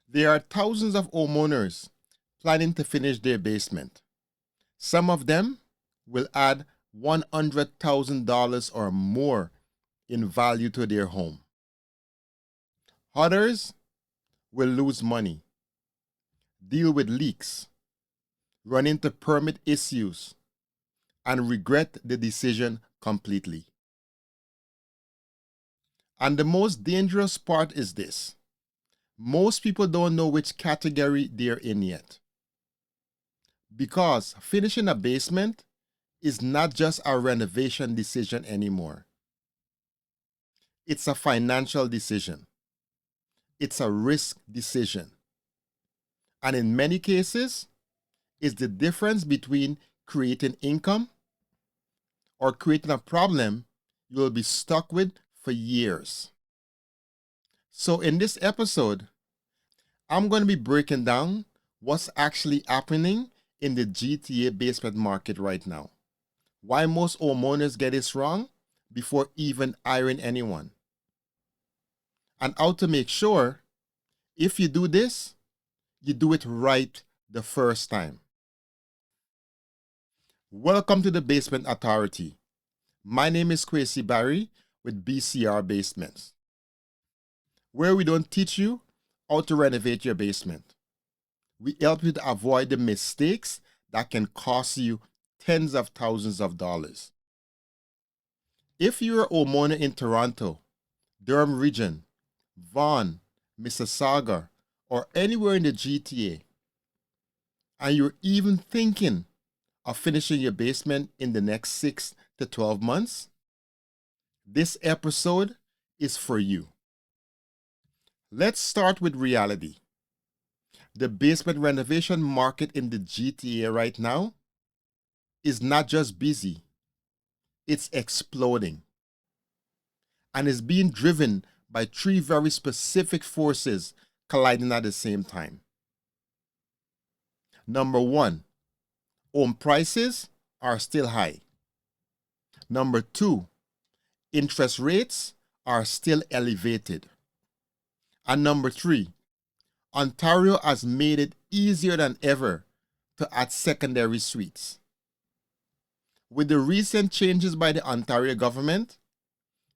There are thousands of homeowners planning to finish their basement. Some of them will add $100,000 or more in value to their home. Others will lose money, deal with leaks, run into permit issues, and regret the decision completely. And the most dangerous part is this: most people don't know which category they're in yet. Because finishing a basement is not just a renovation decision anymore. It's a financial decision. It's a risk decision. And in many cases, it's the difference between creating income or creating a problem you will be stuck with for years. So in this episode, I'm going to be breaking down what's actually happening in the GTA basement market right now. Why most homeowners get it wrong before even hiring anyone. And how to make sure if you do this, you do it right the first time. Welcome to the Basement Authority. My name is Kwesi Barry with BCR Basements, where we don't teach you how to renovate your basement. We help you to avoid the mistakes that can cost you tens of thousands of dollars. If you're a homeowner in Toronto, Durham region, Vaughan, Mississauga, or anywhere in the GTA, and you're even thinking of finishing your basement in the next 6 to 12 months, this episode is for you. Let's start with reality. The basement renovation market in the GTA right now is not just busy, it's exploding. And is being driven by three very specific forces colliding at the same time. Number one, home prices are still high. Number two, interest rates are still elevated. And number three, Ontario has made it easier than ever to add secondary suites. With the recent changes by the Ontario government,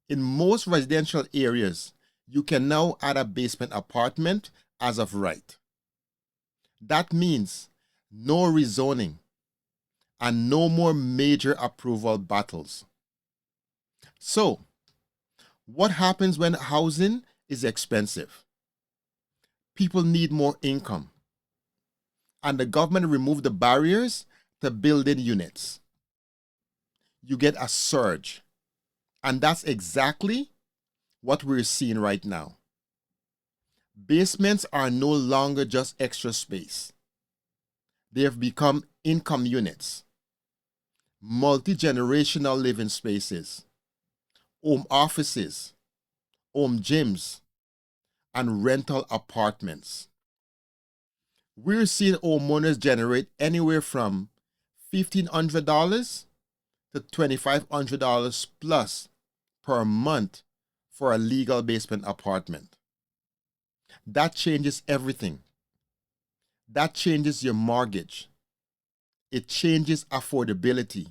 in most residential areas, you can now add a basement apartment as of right. That means no rezoning and no more major approval battles. So, what happens when housing is expensive? People need more income, and the government removed the barriers to building units. You get a surge, and that's exactly what we're seeing right now. Basements are no longer just extra space. They have become income units, multi-generational living spaces, home offices, home gyms, and rental apartments. We're seeing homeowners generate anywhere from $1,500 to $2,500 plus per month for a legal basement apartment. That changes everything. That changes your mortgage. It changes affordability.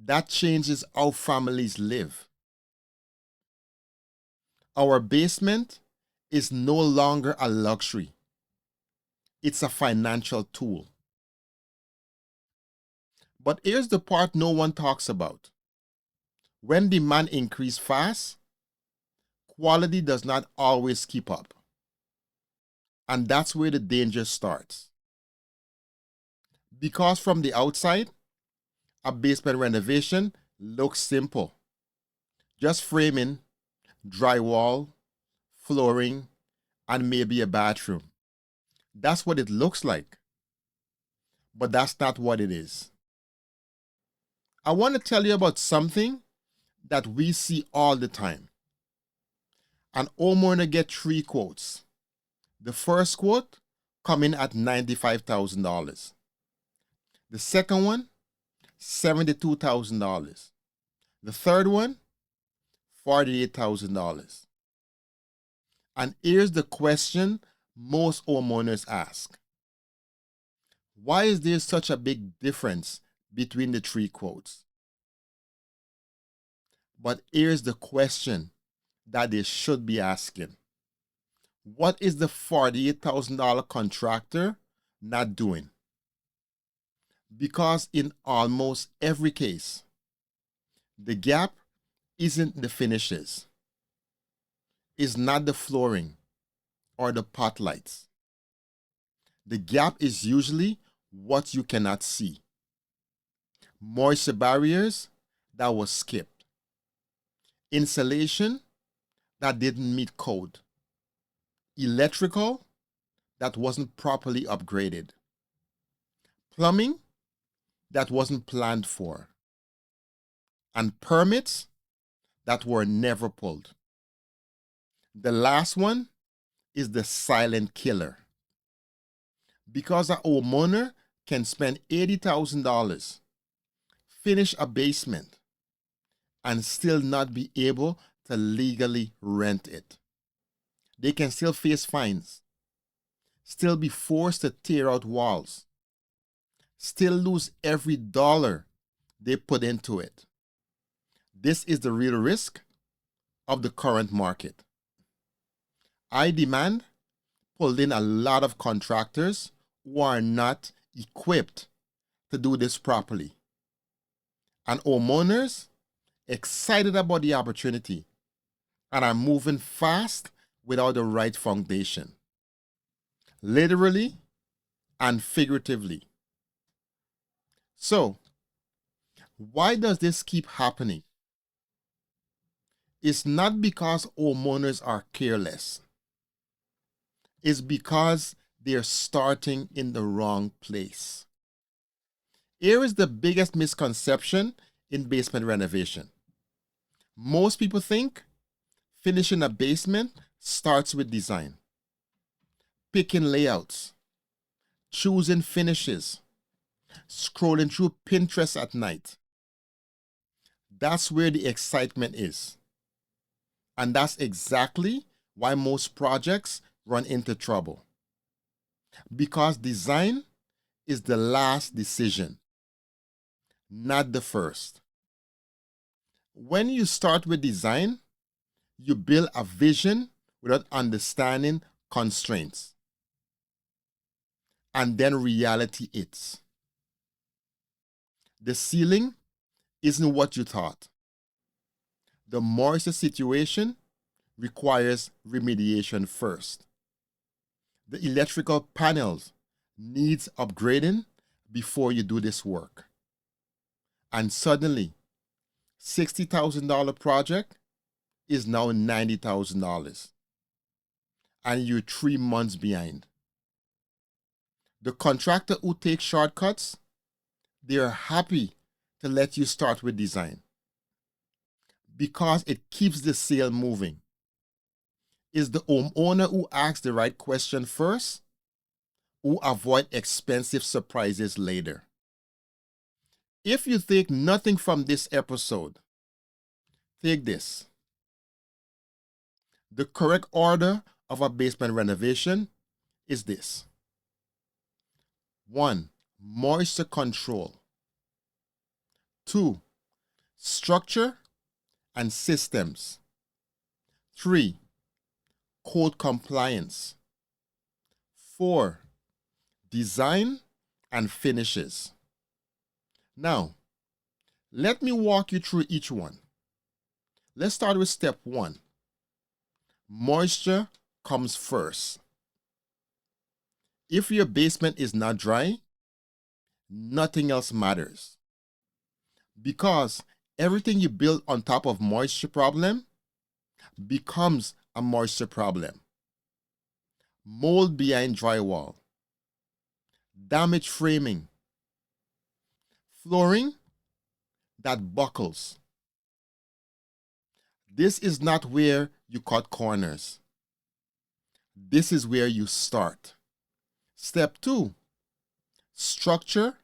That changes how families live. Our basement is no longer a luxury. It's a financial tool. But here's the part no one talks about. When demand increases fast, quality does not always keep up. And that's where the danger starts. Because from the outside, a basement renovation looks simple. Just framing, drywall, flooring, and maybe a bathroom. That's what it looks like. But that's not what it is. I want to tell you about something that we see all the time. An homeowner gets 3 quotes. The first quote coming at $95,000. The second one, $72,000. The third one, $48,000. And here's the question most homeowners ask. Why is there such a big difference between the three quotes? But here's the question that they should be asking. What is the $48,000 contractor not doing? Because in almost every case, the gap isn't the finishes, it's not the flooring or the pot lights. The gap is usually what you cannot see. Moisture barriers that was skipped. Insulation that didn't meet code. Electrical that wasn't properly upgraded. Plumbing that wasn't planned for. And permits that were never pulled. The last one is the silent killer. Because a homeowner can spend $80,000, finish a basement, and still not be able to legally rent it. They can still face fines, still be forced to tear out walls, still lose every dollar they put into it. This is the real risk of the current market. iDemand pulled in a lot of contractors who are not equipped to do this properly. And homeowners excited about the opportunity and are moving fast without the right foundation, literally and figuratively. So, why does this keep happening? It's not because homeowners are careless. It's because they're starting in the wrong place. Here is the biggest misconception in basement renovation. Most people think finishing a basement starts with design, picking layouts, choosing finishes, scrolling through Pinterest at night. That's where the excitement is. And that's exactly why most projects run into trouble. Because design is the last decision, not the first. When you start with design, you build a vision without understanding constraints. And then reality hits. The ceiling isn't what you thought. The moisture situation requires remediation first. The electrical panels needs upgrading before you do this work. And suddenly, $60,000 project is now $90,000. And you're 3 months behind. The contractor who takes shortcuts, they are happy to let you start with design because it keeps the sale moving. Is the homeowner who asks the right question first, who avoid expensive surprises later. If you take nothing from this episode, take this. The correct order of a basement renovation is this. 1. Moisture control. 2. Structure and systems. 3. Code compliance. 4. Design and finishes. Now, let me walk you through each one. Let's start with step 1. Moisture comes first. If your basement is not dry, nothing else matters. Because everything you build on top of moisture problem becomes a moisture problem. Mold behind drywall, damaged framing, flooring that buckles. This is not where you cut corners. This is where you start. Step 2, structure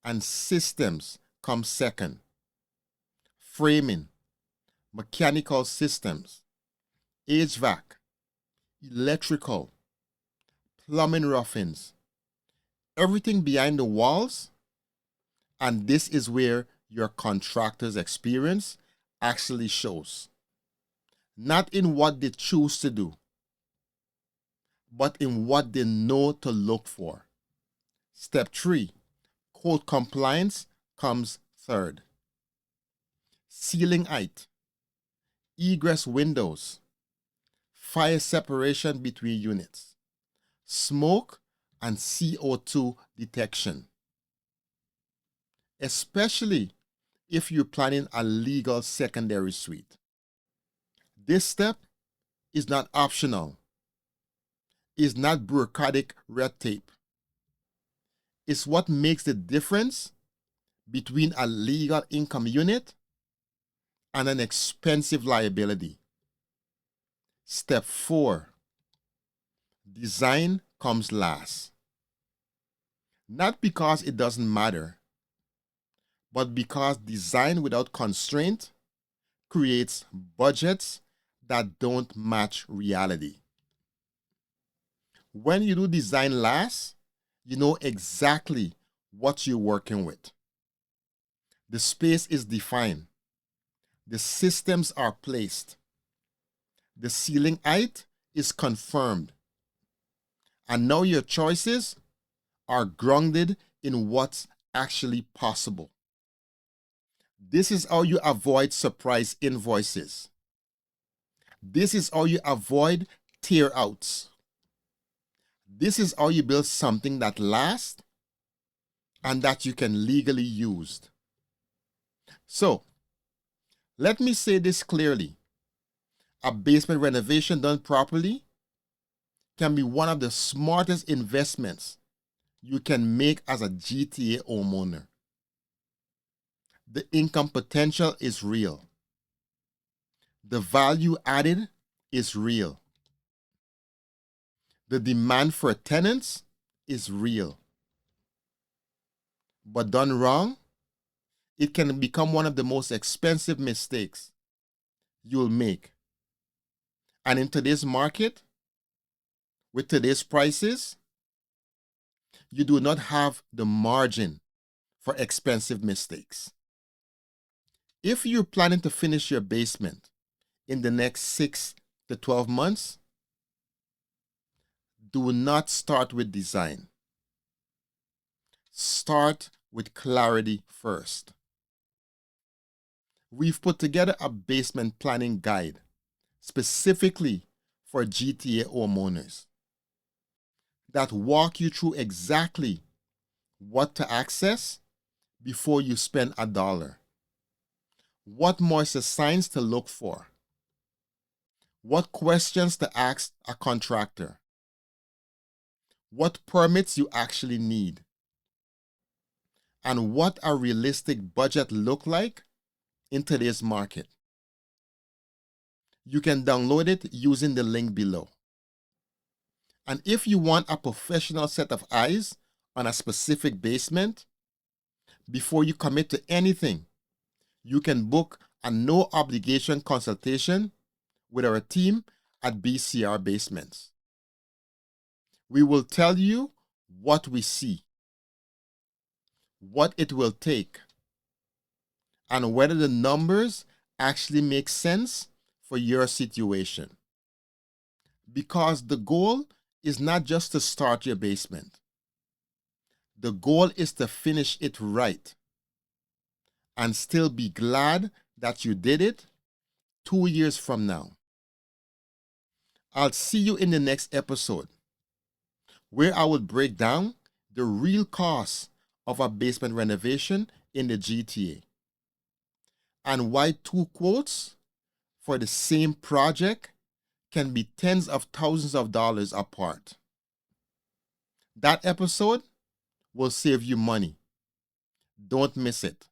and systems come second. Framing, mechanical systems, HVAC, electrical, plumbing roughings, everything behind the walls, and this is where your contractor's experience actually shows. Not in what they choose to do, but in what they know to look for. Step 3, code compliance comes third. Ceiling height, egress windows, fire separation between units, smoke and CO2 detection. Especially if you're planning a legal secondary suite. This step is not optional, is not bureaucratic red tape. It's what makes the difference between a legal income unit and an expensive liability. Step 4, design comes last. Not because it doesn't matter, but because design without constraint creates budgets that don't match reality. When you do design last, you know exactly what you're working with. The space is defined. The systems are placed. The ceiling height is confirmed. And now your choices are grounded in what's actually possible. This is how you avoid surprise invoices. This is how you avoid tear-outs. This is how you build something that lasts and that you can legally use. So, let me say this clearly. A basement renovation done properly can be one of the smartest investments you can make as a GTA homeowner. The income potential is real. The value added is real. The demand for tenants is real. But done wrong, it can become one of the most expensive mistakes you'll make. And in today's market, with today's prices, you do not have the margin for expensive mistakes. If you're planning to finish your basement in the next 6 to 12 months, do not start with design. Start with clarity first. We've put together a basement planning guide specifically for GTA homeowners that walk you through exactly what to access before you spend $1, what moisture signs to look for, what questions to ask a contractor, what permits you actually need, and what a realistic budget look like in today's market. You can download it using the link below. And if you want a professional set of eyes on a specific basement, before you commit to anything, you can book a no obligation consultation with our team at BCR Basements. We will tell you what we see, what it will take, and whether the numbers actually make sense for your situation. Because the goal is not just to start your basement. The goal is to finish it right and still be glad that you did it 2 years from now. I'll see you in the next episode, where I will break down the real cost of a basement renovation in the GTA and why 2 quotes for the same project can be tens of thousands of dollars apart. That episode will save you money. Don't miss it.